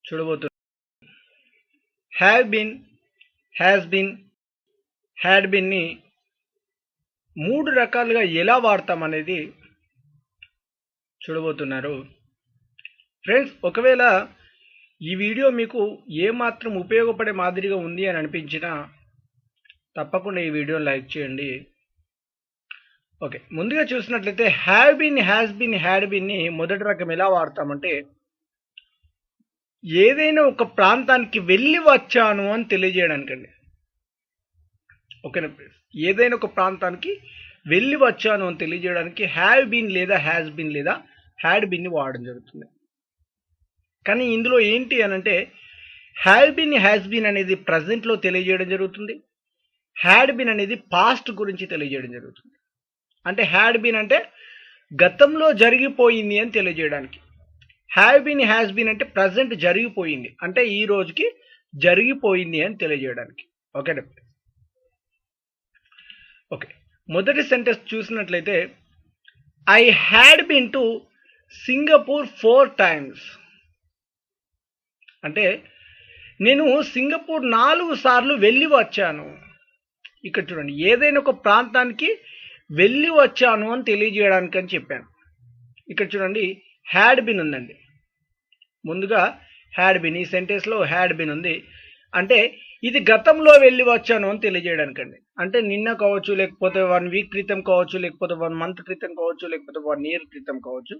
చూడబోతున్నాం. Have been, has been, had బీన్ని 3 రకాలుగా ఎలా వాడతాం అనేది చూడబోతున్నారు. ఫ్రెండ్స్, ఒకవేళ ఈ వీడియో మీకు ఏమాత్రం ఉపయోగపడే మాదిరిగా ఉంది అని అనిపించినా తప్పకుండా ఈ వీడియోని లైక్ చేయండి. ఓకే, ముందుగా చూసినట్లయితే have been, has been, had బీన్ని మొదటి రకం ఎలా వాడతామంటే ఏదైనా ఒక ప్రాంతానికి వెళ్ళి వచ్చాను అని తెలియజేయడానికండి. ఓకేనా ఫ్రెండ్స్, ఏదైనా ఒక ప్రాంతానికి వెళ్ళి వచ్చాను అని తెలియజేయడానికి హ్యావ్ బీన్ లేదా హ్యాస్ బీన్ లేదా హ్యాడ్ బీన్ని వాడడం జరుగుతుంది. కానీ ఇందులో ఏంటి అని అంటే హ్యావ్ బీన్, హ్యాస్ బీన్ అనేది ప్రజెంట్లో తెలియజేయడం జరుగుతుంది. హ్యాడ్ బీన్ అనేది పాస్ట్ గురించి తెలియజేయడం జరుగుతుంది. అంటే హ్యాడ్ బీన్ అంటే గతంలో జరిగిపోయింది అని తెలియజేయడానికి, హ్యావ్ బీన్, హ్యాస్ బీన్ అంటే ప్రజెంట్ జరిగిపోయింది అంటే ఈ రోజుకి జరిగిపోయింది అని తెలియజేయడానికి. ఓకేనా? ఓకే, మొదటి సెంటెన్స్ చూసినట్లయితే I had been to Singapore 4 times. అంటే నేను సింగపూర్ 4 సార్లు వెళ్ళి వచ్చాను. ఇక్కడ చూడండి, ఏదైనా ఒక ప్రాంతానికి వెళ్ళి వచ్చాను అని తెలియజేయడానికి అని చెప్పాను. ఇక్కడ చూడండి, హ్యాడ్ బీన్ ఉందండి. ముందుగా హ్యాడ్ బీన్, ఈ సెంటెన్స్లో హ్యాడ్ బీన్ ఉంది. అంటే ఇది గతంలో వెళ్ళి వచ్చాను అని తెలియజేయడానికండి. అంటే నిన్న కావచ్చు, లేకపోతే 1 week క్రితం కావచ్చు, లేకపోతే 1 month క్రితం కావచ్చు, లేకపోతే 1 year క్రితం కావచ్చు.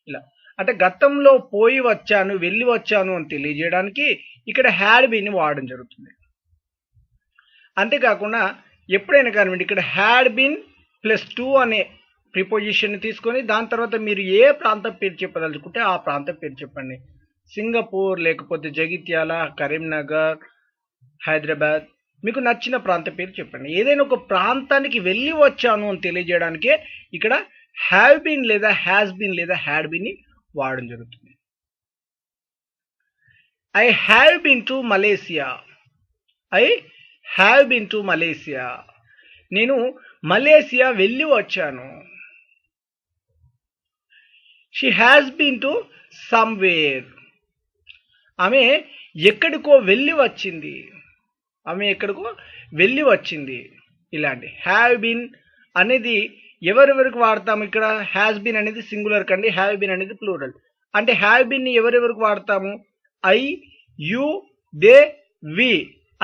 ఇలా అంటే గతంలో పోయి వచ్చాను, వెళ్ళి వచ్చాను అని తెలియజేయడానికి ఇక్కడ హ్యాడ్ బీన్ని వాడడం జరుగుతుంది. అంతేకాకుండా ఎప్పుడైనా కానివ్వండి, ఇక్కడ హ్యాడ్ బీన్ +2 అనే ప్రిపోజిషన్ని తీసుకొని దాని తర్వాత మీరు ఏ ప్రాంతం పేరు చెప్పదలుచుకుంటే ఆ ప్రాంతం పేరు చెప్పండి. సింగపూర్, లేకపోతే జగిత్యాల, కరీంనగర్, హైదరాబాద్, మీకు నచ్చిన ప్రాంత పేరు చెప్పండి. ఏదైనా ఒక ప్రాంతానికి వెళ్ళి వచ్చాను అని తెలియజేయడానికే ఇక్కడ హ్యావ్ బీన్ లేదా హ్యాస్ బీన్ లేదా హ్యాడ్ బీన్ని వాడడం జరుగుతుంది. I have been to Malaysia. I have been to Malaysia. నేను మలేసియా వెళ్ళి వచ్చాను. She has been to somewhere. ఆమె ఎక్కడికో వెళ్ళి వచ్చింది. ఆమె ఎక్కడికో వెళ్ళి వచ్చింది. ఇలాంటి హ్యావ్ బీన్ అనేది ఎవరెవరికి వాడతాము? ఇక్కడ హ్యాస్ బీన్ అనేది సింగులర్ కండి, హ్యావ్ బీన్ అనేది ప్లూరల్. అంటే హ్యావ్ బీన్ని ఎవరెవరికి వాడతాము? ఐ, యు, దే, వి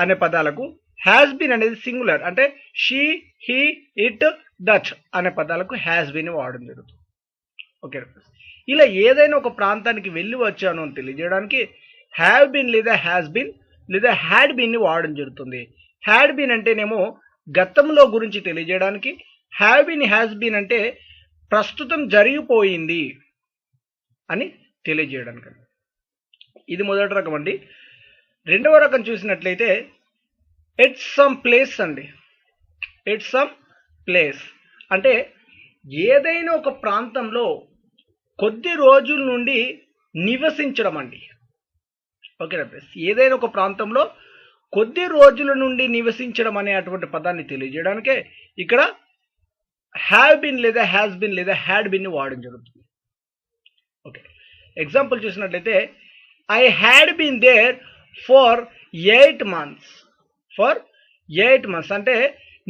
అనే పదాలకు. హ్యాస్ బీన్ అనేది సింగులర్ అంటే షీ, హీ, ఇట్, దట్ అనే పదాలకు హ్యాస్ బీన్ వాడడం జరుగుతుంది. ఓకే, ఇలా ఏదైనా ఒక ప్రాంతానికి వెళ్ళి వచ్చాను అని తెలియజేయడానికి హ్యావ్ బీన్ లేదా హ్యాస్ బీన్ లేదా హ్యాడ్ బీన్ని వాడడం జరుగుతుంది. హ్యాడ్ బీన్ అంటేనేమో గతంలో గురించి తెలియజేయడానికి, హ్యావ్ బీన్, హ్యాస్ బీన్ అంటే ప్రస్తుతం జరిగిపోయింది అని తెలియజేయడానికి. ఇది మొదటి రకం అండి. రెండవ రకం చూసినట్లయితే ఎట్ సమ్ ప్లేస్ అండి. ఎట్ సమ్ ప్లేస్ అంటే ఏదైనా ఒక ప్రాంతంలో కొద్ది రోజుల నుండి నివసించడం అండి. ఓకేనా ఫ్రెండ్స్, ఏదైనా ఒక ప్రాంతంలో కొద్ది రోజుల నుండి నివసించడం అనే అటువంటి పదాన్ని తెలియజేయడానికే ఇక్కడ హ్యావ్ బీన్ లేదా హ్యాస్ బీన్ లేదా హ్యాడ్ బీన్ని వాడడం జరుగుతుంది. ఓకే, ఎగ్జాంపుల్ చూసినట్లయితే I had been there for 8 months. For 8 months అంటే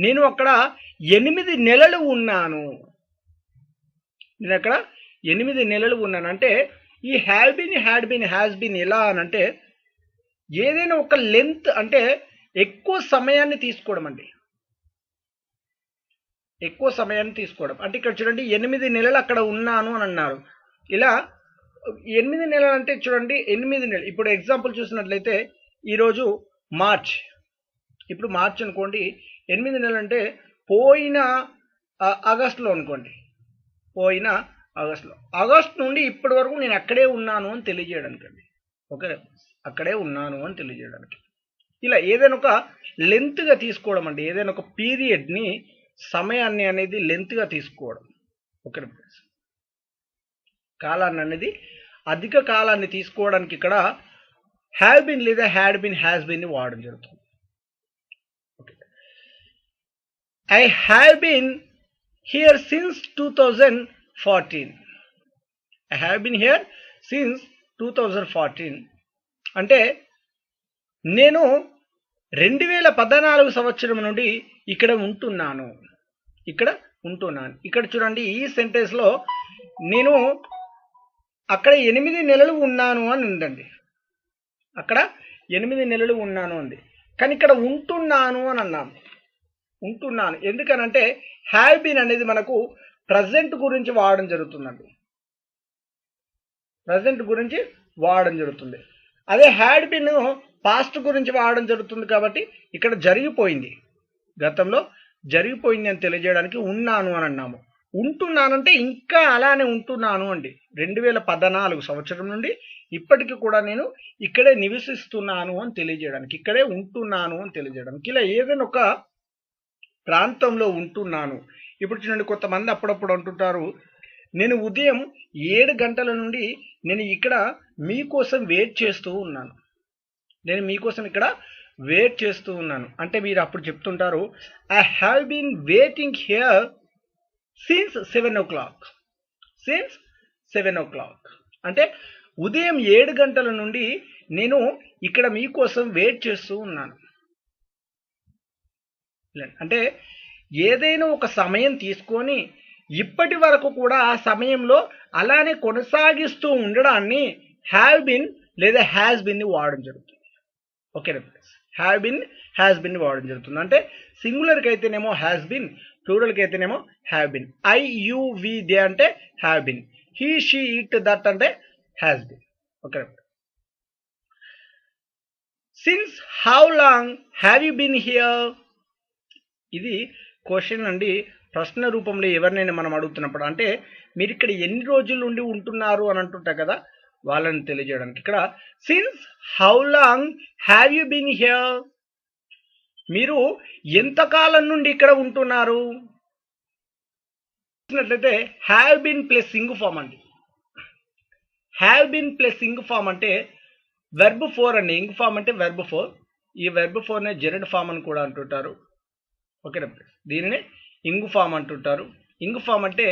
నేను అక్కడ 8 నెలలు ఉన్నాను. నేను అక్కడ 8 నెలలు ఉన్నాను. అంటే ఈ have been, had been, has been ఎలా అని అంటే ఏదైనా ఒక లెంత్ అంటే ఎక్కువ సమయాన్ని తీసుకోవడం అండి. ఎక్కువ సమయాన్ని తీసుకోవడం అంటే ఇక్కడ చూడండి, 8 నెలలు అక్కడ ఉన్నాను అని అన్నారు. ఇలా 8 నెలలు అంటే చూడండి, 8 నెలలు. ఇప్పుడు ఎగ్జాంపుల్ చూసినట్లయితే ఈరోజు మార్చ్. ఇప్పుడు మార్చ్ అనుకోండి, 8 నెలలు అంటే పోయిన ఆగస్టులో అనుకోండి. పోయిన ఆగస్టులో, ఆగస్ట్ నుండి ఇప్పటి వరకు నేను అక్కడే ఉన్నాను అని తెలియజేయడానికి అండి. ఓకే, అక్కడే ఉన్నాను అని తెలియజేయడానికి. ఇలా ఏదైనా ఒక లెంత్గా తీసుకోవడం అండి. ఏదైనా ఒక పీరియడ్ని, సమయాన్ని అనేది లెంత్గా తీసుకోవడం. ఓకే, కాలాన్ని అనేది అధిక కాలాన్ని తీసుకోవడానికి ఇక్కడ హ్యావ్ బీన్ లేదా హ్యాడ్ బీన్, హ్యాస్ బీన్ని వాడడం జరుగుతుంది. Okay, I have been here since 2014. I have been here since 2014. అంటే నేను 2014 సంవత్సరం నుండి ఇక్కడ ఉంటున్నాను. ఇక్కడ చూడండి, ఈ సెంటెన్స్లో నేను అక్కడ 8 నెలలు ఉన్నాను అని ఉందండి. అక్కడ 8 నెలలు ఉన్నాను అంది. కానీ ఇక్కడ ఉంటున్నాను అని అన్నాము. ఉంటున్నాను ఎందుకనంటే హ్యావ్ బీన్ అనేది మనకు ప్రజెంట్ గురించి వాడడం జరుగుతుందండి. ప్రజెంట్ గురించి వాడడం జరుగుతుంది. అదే హ్యాడ్ బీన్ పాస్ట్ గురించి వాడడం జరుగుతుంది కాబట్టి ఇక్కడ జరిగిపోయింది, గతంలో జరిగిపోయింది అని తెలియజేయడానికి ఉన్నాను అని అన్నాము. ఉంటున్నానంటే ఇంకా అలానే ఉంటున్నాను అండి. 2014 సంవత్సరం నుండి ఇప్పటికీ కూడా నేను ఇక్కడే నివసిస్తున్నాను అని తెలియజేయడానికి, ఇక్కడే ఉంటున్నాను అని తెలియజేయడానికి, ఇలా ఏదైనా ఒక ప్రాంతంలో ఉంటున్నాను. ఇప్పుడు చూడండి, కొంతమంది అప్పుడప్పుడు అంటుంటారు, నేను ఉదయం 7 గంటల నుండి నేను ఇక్కడ మీకోసం వెయిట్ చేస్తూ ఉన్నాను. నేను మీకోసం ఇక్కడ వెయిట్ చేస్తూ ఉన్నాను అంటే మీరు అప్పుడు చెప్తుంటారు, I have been waiting here since 7 o'clock. Since 7 o'clock అంటే ఉదయం 7 గంటల నుండి నేను ఇక్కడ మీకోసం వెయిట్ చేస్తూ ఉన్నాను. అంటే ఏదైనా ఒక సమయం తీసుకొని ఇప్పటి వరకు కూడా ఆ సమయంలో అలానే కొనసాగిస్తూ ఉండడాన్ని హ్యావ్ బిన్ లేదా హ్యాస్ బిన్ వాడడం జరుగుతుంది. ఓకేనా friends, have been has been వాడడం జరుగుతుంది. అంటే సింగులర్కి అయితేనేమో హ్యాస్ బిన్, ప్లూరల్కి అయితేనేమో have been. I you we they అంటే have been, he she it that అంటే హ్యాస్ బిన్. ఓకేనా, since how long have you been here. ఇది క్వశ్చన్ అండి, ప్రశ్న రూపంలో ఎవరినైనా మనం అడుగుతున్నప్పుడు, అంటే మీరు ఇక్కడ ఎన్ని రోజుల నుండి ఉంటున్నారు అని అంటుంటారు కదా, వాళ్ళని తెలియజేయడానికి ఇక్కడ since how long have you been here, మీరు ఎంతకాలం నుండి ఇక్కడ ఉంటున్నారు. చూసినట్లయితే have been plus ing form అండి. Have been plus ing form అంటే వెర్బ్ 4 అండి. ఇంగ్ ఫామ్ అంటే వెర్బ్ 4. ఈ వెర్బ్ 4నే జెరడ్ ఫామ్ అని కూడా అంటుంటారు. ఓకేనా, దీనినే ఇంగ్ ఫామ్ అంటుంటారు. ఇంగ్ ఫామ్ అంటే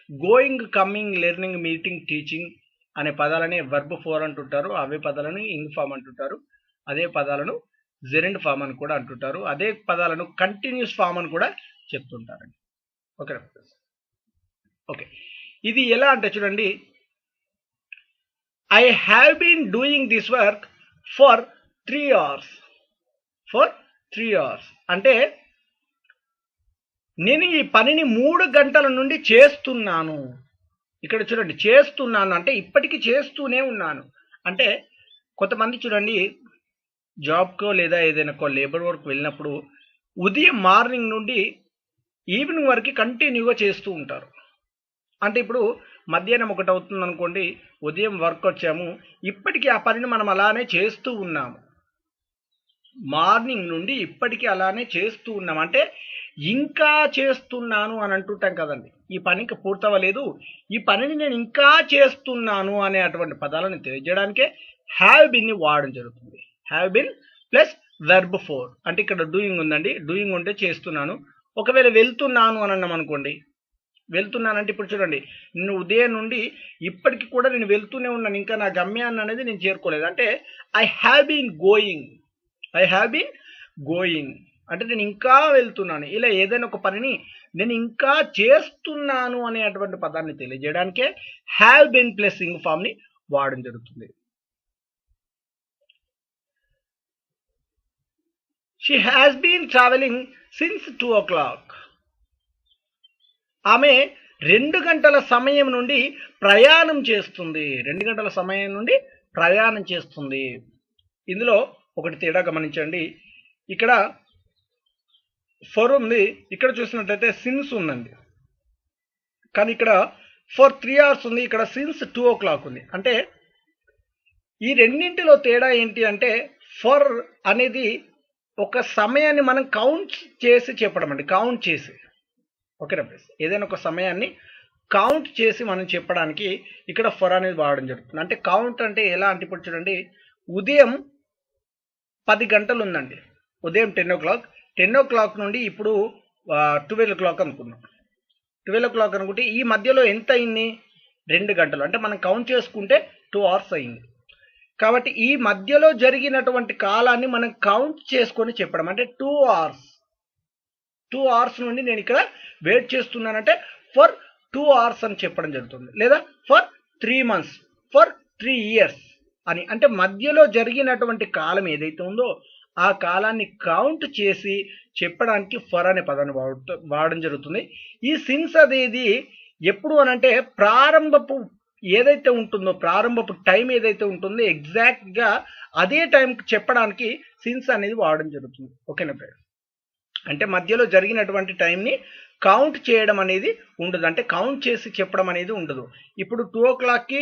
going, coming, learning, meeting, teaching అనే పదాలని వెర్బ్ 4 అంటుంటారు. అవే పదాలను ఇంగ్ ఫామ్ అంటుంటారు. అదే పదాలను జెరెండ్ ఫామ్ అని కూడా అంటుంటారు. అదే పదాలను కంటిన్యూస్ ఫామ్ అని కూడా చెప్తుంటారండి. ఓకేనా, ఓకే. ఇది ఎలా అంటే చూడండి, I have been doing this work for 3 hours. For 3 hours అంటే నేను ఈ పనిని 3 గంటల నుండి చేస్తున్నాను. ఇక్కడ చూడండి, చేస్తున్నాను అంటే ఇప్పటికీ చేస్తూనే ఉన్నాను. అంటే కొంతమంది చూడండి, జాబ్కో లేదా ఏదైనా లేబర్ వర్క్ వెళ్ళినప్పుడు ఉదయం మార్నింగ్ నుండి ఈవినింగ్ వరకు కంటిన్యూగా చేస్తూ ఉంటారు. అంటే ఇప్పుడు మధ్యాహ్నం 1 అవుతుంది అనుకోండి, ఉదయం వర్క్ వచ్చాము, ఇప్పటికీ ఆ పనిని మనం అలానే చేస్తూ ఉన్నాము. మార్నింగ్ నుండి ఇప్పటికీ అలానే చేస్తూ ఉన్నాం అంటే ఇంకా చేస్తున్నాను అని అంటుంటాం కదండి. ఈ పని ఇంకా పూర్తవలేదు, ఈ పనిని నేను ఇంకా చేస్తున్నాను అనే అటువంటి పదాలను తెలియజేయడానికే హ్యావ్ బిన్ని వాడడం జరుగుతుంది. హ్యావ్ బిన్ ప్లస్ వెర్బ్ 4 అంటే ఇక్కడ డూయింగ్ ఉందండి. డూయింగ్ ఉంటే చేస్తున్నాను. ఒకవేళ వెళ్తున్నాను అని అన్నాం అనుకోండి, వెళ్తున్నానంటే ఇప్పుడు చూడండి, నేను ఉదయం నుండి ఇప్పటికి కూడా నేను వెళ్తూనే ఉన్నాను, ఇంకా నా గమ్యాన్ని అనేది నేను చేరుకోలేదు. అంటే I have been going, I have been going అంటే నేను ఇంకా వెళ్తున్నాను. ఇలా ఏదైనా ఒక పనిని నేను ఇంకా చేస్తున్నాను అనేటువంటి పదాన్ని తెలియజేయడానికే have been plus ing form ని వాడడం జరుగుతుంది. She has been travelling since 2 o'clock. ఆమె 2 గంటల సమయం నుండి ప్రయాణం చేస్తుంది. 2 గంటల సమయం నుండి ప్రయాణం చేస్తుంది. ఇందులో ఒకటి తేడా గమనించండి, ఇక్కడ ఫర్ ఉంది, ఇక్కడ చూసినట్లయితే సిన్స్ ఉందండి. కానీ ఇక్కడ ఫర్ 3 hours ఉంది, ఇక్కడ సిన్స్ 2 o'clock ఉంది. అంటే ఈ రెండింటిలో తేడా ఏంటి అంటే, ఫర్ అనేది ఒక సమయాన్ని మనం కౌంట్ చేసి చెప్పడం అండి, కౌంట్ చేసి. ఓకేనా ప్లీజ్, ఏదైనా ఒక సమయాన్ని కౌంట్ చేసి మనం చెప్పడానికి ఇక్కడ ఫర్ అనేది వాడడం జరుగుతుంది. అంటే కౌంట్ అంటే ఎలా అంటే ఇప్పుడు చూడండి, ఉదయం 10 గంటలు ఉందండి, ఉదయం 10 o'clock. 10 o'clock నుండి ఇప్పుడు 12 o'clock అనుకున్నాం. 12 o'clock అనుకుంటే ఈ మధ్యలో ఎంత అయింది? 2 గంటలు. అంటే మనం కౌంట్ చేసుకుంటే 2 hours అయింది. కాబట్టి ఈ మధ్యలో జరిగినటువంటి కాలాన్ని మనం కౌంట్ చేసుకొని చెప్పడం అంటే 2 hours 2 hours నుండి నేను ఇక్కడ వెయిట్ చేస్తున్నానంటే ఫర్ 2 hours అని చెప్పడం జరుగుతుంది, లేదా ఫర్ 3 months, ఫర్ 3 years అని. అంటే మధ్యలో జరిగినటువంటి కాలం ఏదైతే ఉందో ఆ కాలాన్ని కౌంట్ చేసి చెప్పడానికి ఫర్ అనే పదాన్ని వాడడం జరుగుతుంది. ఈ సిన్స్ అనేది ఎప్పుడు అనంటే ప్రారంభపు ఏదైతే ఉంటుందో, ప్రారంభపు టైం ఏదైతే ఉంటుందో ఎగ్జాక్ట్గా అదే టైంకి చెప్పడానికి సిన్స్ అనేది వాడడం జరుగుతుంది. ఓకేనా ఫ్రెండ్స్? అంటే మధ్యలో జరిగినటువంటి టైంని కౌంట్ చేయడం అనేది ఉండదు, అంటే కౌంట్ చేసి చెప్పడం అనేది ఉండదు. ఇప్పుడు 2 o'clockకి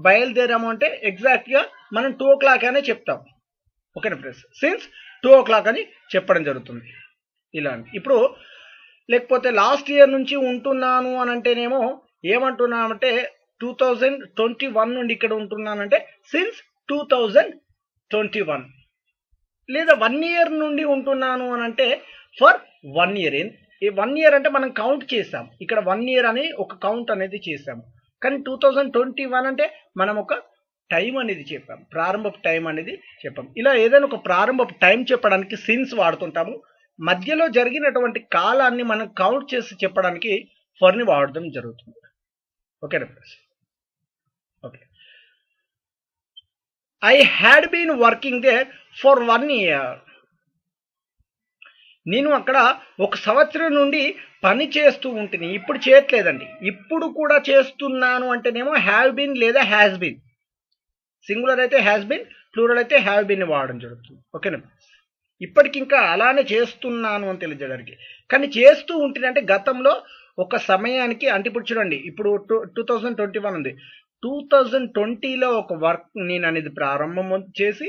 బయలుదేరాము అంటే ఎగ్జాక్ట్గా మనం 2 o'clock అనే చెప్తాం. ఓకేనా ఫ్రెండ్స్? సిన్స్ 2 o'clock అని చెప్పడం జరుగుతుంది. ఇలా ఇప్పుడు లేకపోతే లాస్ట్ ఇయర్ నుంచి ఉంటున్నాను అని అంటేనేమో ఏమంటున్నామంటే 2021 నుండి ఇక్కడ ఉంటున్నానంటే సిన్స్ 2021, లేదా 1 year నుండి ఉంటున్నాను అని అంటే ఫర్ 1 year. ఈ 1 year అంటే మనం కౌంట్ చేసాం, ఇక్కడ 1 year అని ఒక కౌంట్ అనేది చేసాము. కానీ 2021 అంటే మనం ఒక టైం అనేది చెప్పాం, ప్రారంభపు టైం అనేది చెప్పాం. ఇలా ఏదైనా ఒక ప్రారంభపు టైం చెప్పడానికి సిన్స్ వాడుతుంటాము. మధ్యలో జరిగినటువంటి కాలాన్ని మనం కౌంట్ చేసి చెప్పడానికి ఫర్ని వాడడం జరుగుతుంది. ఓకేనా friends? Okay. I had been working there for 1 year. నేను అక్కడ 1 సంవత్సరం నుండి పని చేస్తూ ఉంటుంది, ఇప్పుడు చేయట్లేదండి. ఇప్పుడు కూడా చేస్తున్నాను అంటేనేమో హ్యావ్ బీన్ లేదా హ్యాస్ బీన్. సింగులర్ అయితే హ్యాస్ బీన్, ప్లూరల్ అయితే హ్యావ్ బీన్ వాడడం జరుగుతుంది. ఓకేనా? ఇప్పటికి ఇంకా అలానే చేస్తున్నాను అని తెలియజేయడానికి. కానీ చేస్తూ ఉంటుంది అంటే గతంలో ఒక సమయానికి, అంటే ఇప్పుడు చూడండి, ఇప్పుడు 2021 ఉంది. 2020లో ఒక వర్క్ నేను అనేది ప్రారంభం చేసి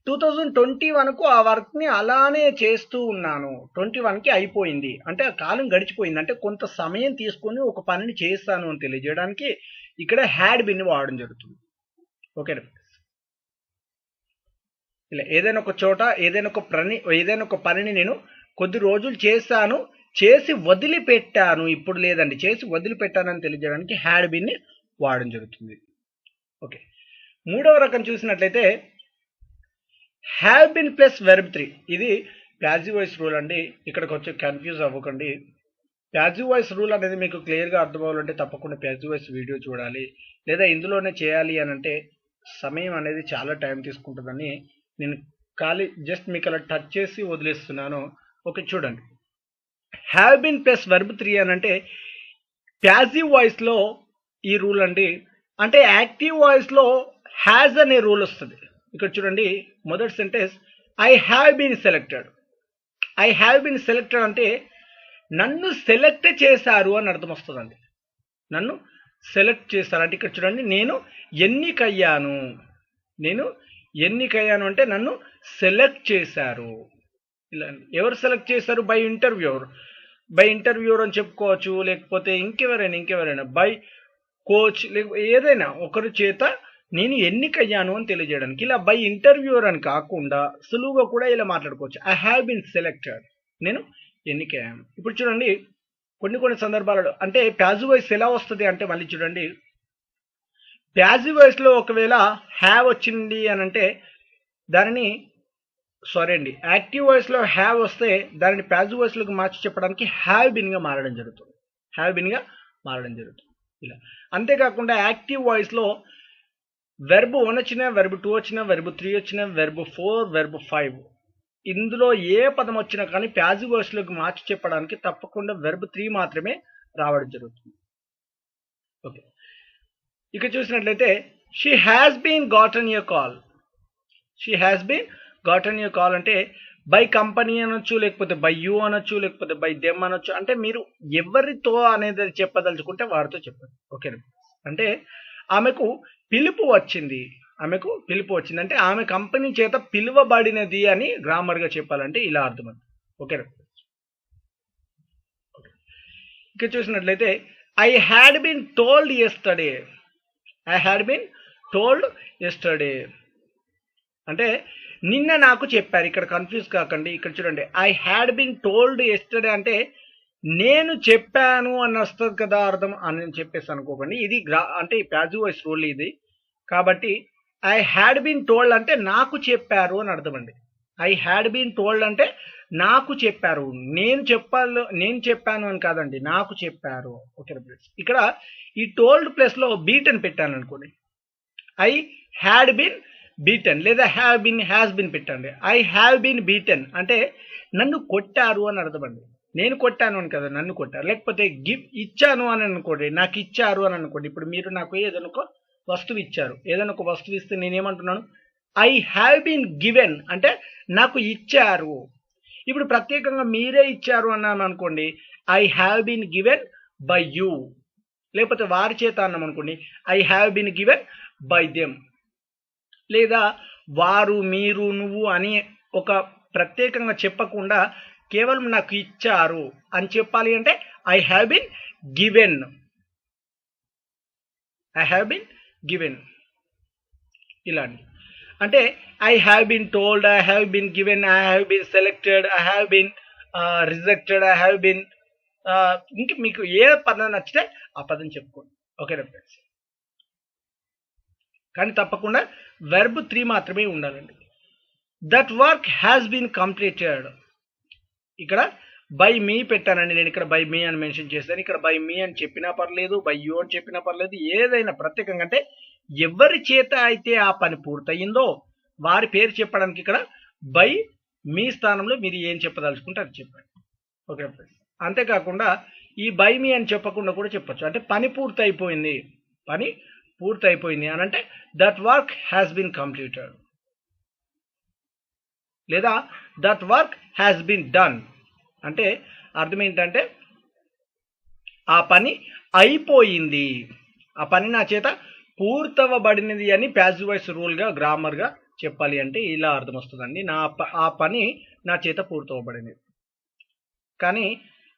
2021కు ఆ వర్క్ని అలానే చేస్తూ ఉన్నాను. 21కి అయిపోయింది అంటే ఆ కాలం గడిచిపోయింది, అంటే కొంత సమయం తీసుకొని ఒక పనిని చేస్తాను అని తెలియజేయడానికి ఇక్కడ హ్యాడ్ బిన్ వాడడం జరుగుతుంది. ఓకే. ఇలా ఏదైనా ఒక చోట ఏదైనా ఒక పనిని నేను కొద్ది రోజులు చేశాను, చేసి వదిలిపెట్టాను, ఇప్పుడు లేదండి చేసి వదిలిపెట్టాను అని తెలియజేయడానికి హ్యాడ్ బిన్ వాడడం జరుగుతుంది. ఓకే. మూడవ రకం చూసినట్లయితే హ్యావ్ బిన్ ప్లస్ వెర్బ్ 3. ఇది ప్యాసివ్ వాయిస్ రూల్ అండి. ఇక్కడికి వచ్చి కన్ఫ్యూజ్ అవ్వకండి. ప్యాసివ్ వాయిస్ రూల్ అనేది మీకు క్లియర్గా అర్థం అవ్వాలంటే తప్పకుండా ప్యాసివ్ వాయిస్ వీడియో చూడాలి, లేదా ఇందులోనే చేయాలి అని అంటే సమయం అనేది చాలా టైం తీసుకుంటుందని నేను జస్ట్ మీకు అలా టచ్ చేసి వదిలేస్తున్నాను. ఓకే, చూడండి. హ్యావ్ బిన్ ప్లస్ వెర్బ్ 3 అని అంటే ప్యాసివ్ వాయిస్లో ఈ రూల్ అండి. అంటే యాక్టివ్ వాయిస్లో హ్యాజ్ అనే రూల్ వస్తుంది. ఇక్కడ చూడండి, మొదటి sentence I have been selected. I have been selected అంటే నన్ను సెలెక్ట్ చేశారు అని అర్థం వస్తుందండి. నన్ను సెలెక్ట్ చేశారు అంటే ఇక్కడ చూడండి, నేను ఎన్నికయ్యాను. నేను ఎన్నికయ్యాను అంటే నన్ను సెలెక్ట్ చేశారు. ఇలా ఎవరు సెలెక్ట్ చేశారు? By interviewer. బై ఇంటర్వ్యూర్ అని చెప్పుకోవచ్చు, లేకపోతే ఇంకెవరైనా బై కోచ్, లేకపోతే ఏదైనా ఒకరి చేత నేను ఎన్నికయ్యాను అని తెలియజేయడానికి. ఇలా బై ఇంటర్వ్యూర్ అని కాకుండా సులువుగా కూడా ఇలా మాట్లాడుకోవచ్చు. ఐ హ్యావ్ బీన్ సెలెక్టెడ్, నేను ఎన్నికయ్యాను. ఇప్పుడు చూడండి, కొన్ని సందర్భాలలో అంటే ప్యాసివ్ వాయిస్ ఎలా వస్తుంది అంటే మళ్ళీ చూడండి, ప్యాసివ్ వాయిస్లో ఒకవేళ హ్యావ్ వచ్చింది అని అంటే దానిని యాక్టివ్ వాయిస్లో హ్యావ్ వస్తే దానిని ప్యాసివ్ వాయిస్లోకి మార్చి చెప్పడానికి హ్యావ్ బిన్గా మారడం జరుగుతుంది. హ్యావ్ బిన్గా మారడం జరుగుతుంది ఇలా. అంతేకాకుండా యాక్టివ్ వాయిస్లో వెర్బ్ 1 వచ్చినా, వెర్బ్ 2 వచ్చినా, వెర్బ్ 3 వచ్చినా, వెర్బ్ 4, వెర్బ్ 5 ఇందులో ఏ పదం వచ్చినా కానీ ప్యాసివ్ వాయిస్లోకి మార్చి చెప్పడానికి తప్పకుండా వెర్బ్ 3 మాత్రమే రావడం జరుగుతుంది. ఓకే. ఇక చూసినట్లయితే she has been gotten a call. She has been gotten a call అంటే బై కంపెనీ అనొచ్చు, లేకపోతే బై యూ అనొచ్చు, లేకపోతే బై దెమ్ అనొచ్చు. అంటే మీరు ఎవరితో అనేది చెప్పదలుచుకుంటే వారితో చెప్పండి. ఓకే. అంటే ఆమెకు పిలుపు వచ్చింది. అంటే ఆమె కంపెనీ చేత పిలువబడినది అని గ్రామర్గా చెప్పాలంటే ఇలా అర్థం. ఓకే. ఇక చూసినట్లయితే I had been told yesterday. I had been told yesterday అంటే నిన్న నాకు చెప్పారు. ఇక్కడ కన్ఫ్యూజ్ కాకండి. ఇక్కడ చూడండి, I had been told yesterday అంటే నేను చెప్పాను అని వస్తుంది కదా అర్థం అని చెప్పేసి అనుకోకండి. ఇది అంటే ప్యాసివ్ వాయిస్ రూల్ ఇది. కాబట్టి ఐ హ్యాడ్ బీన్ టోల్డ్ అంటే నాకు చెప్పారు అని అర్థం అండి. ఐ హ్యాడ్ బీన్ టోల్డ్ అంటే నాకు చెప్పారు, నేను చెప్పాను అని కాదండి, నాకు చెప్పారు. ఓకే ఫ్రెండ్స్, ఇక్కడ ఈ టోల్డ్ ప్లేస్ లో బీటెన్ పెట్టాను అనుకోండి, ఐ హ్యాడ్ బీన్ బీటెన్ లేదా హ్యాస్ బీన్ పెట్టండి. ఐ హ్యావ్ బీన్ బీటెన్ అంటే నన్ను కొట్టారు అని అర్థం అండి. నేను కొట్టాను అని కదా, నన్ను కొట్టారు. లేకపోతే ఇచ్చాను అని అనుకోండి, నాకు ఇచ్చారు అని అనుకోండి. ఇప్పుడు మీరు నాకు ఏదైనా ఒక వస్తువు ఇచ్చారు, ఏదైనా ఒక వస్తువు ఇస్తే నేనేమంటున్నాను, ఐ హ్యావ్ బీన్ గివెన్ అంటే నాకు ఇచ్చారు. ఇప్పుడు ప్రత్యేకంగా మీరే ఇచ్చారు అన్నాను అనుకోండి, I have been given by you. లేకపోతే వారి చేత అన్నాం అనుకోండి, I have been given by them. లేదా వారు, మీరు, నువ్వు అని ఒక ప్రత్యేకంగా చెప్పకుండా కేవలం నాకు ఇచ్చారు అని చెప్పాలి అంటే I have been given. I have been given ఇలాంటి. అంటే I have been told, I have been given, I have been selected, I have been rejected, I have been, ఇంక మీకు ఏ పదం నచ్చితే ఆ పదం చెప్పుకోండి. ఓకేనా ఫ్రెండ్స్, కానీ తప్పకుండా వెర్బ్ 3 మాత్రమే ఉండాలండి. That work has been completed. ఇక్కడ బై మీ పెట్టానండి, నేను ఇక్కడ బై మీ అని మెన్షన్ చేస్తాను. ఇక్కడ బై మీ అని చెప్పినా పర్లేదు, బై యూ అని చెప్పినా పర్లేదు, ఏదైనా ప్రత్యేకంగా అంటే ఎవరి చేత అయితే ఆ పని పూర్తయిందో వారి పేరు చెప్పడానికి ఇక్కడ బై మీ స్థానంలో మీరు ఏం చెప్పదలుచుకుంటే అది చెప్పండి. ఓకే ఫ్రెండ్స్, అంతేకాకుండా ఈ బై మీ అని చెప్పకుండా కూడా చెప్పచ్చు. అంటే పని పూర్తయిపోయింది, పని పూర్తయిపోయింది అని అంటే that work has been completed, లేదా that work has been done అంటే అర్థం ఏంటంటే ఆ పని అయిపోయింది, ఆ పని నా చేత పూర్తవబడినది అని ప్యాసివ్ వాయిస్ రూల్గా గ్రామర్గా చెప్పాలి అంటే ఇలా అర్థం వస్తుందండి. ఆ పని నా చేత పూర్తవబడింది. కానీ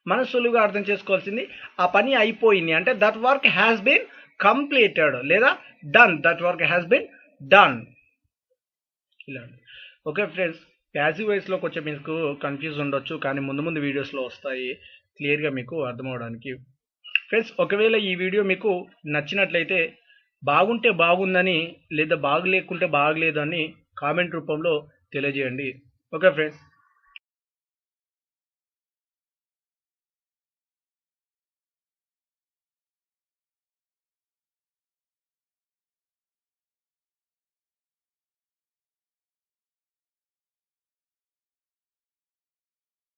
మనం సులువుగా అర్థం చేసుకోవాల్సింది ఆ పని అయిపోయింది అంటే that work has been completed లేదా done, that work has been done ఇలా. ఓకే ఫ్రెండ్స్, ప్యాసివ్ వాయిస్లో కొంచెం మీకు కన్ఫ్యూజ్ ఉండొచ్చు, కానీ ముందు ముందు వీడియోస్లో వస్తాయి క్లియర్గా మీకు అర్థం అవడానికి. ఫ్రెండ్స్, ఒకవేళ ఈ వీడియో మీకు నచ్చినట్లయితే బాగుంటే బాగుందని లేదా బాగలేకుంటే బాగలేదు అని కామెంట్ రూపంలో తెలియజేయండి. Okay friends.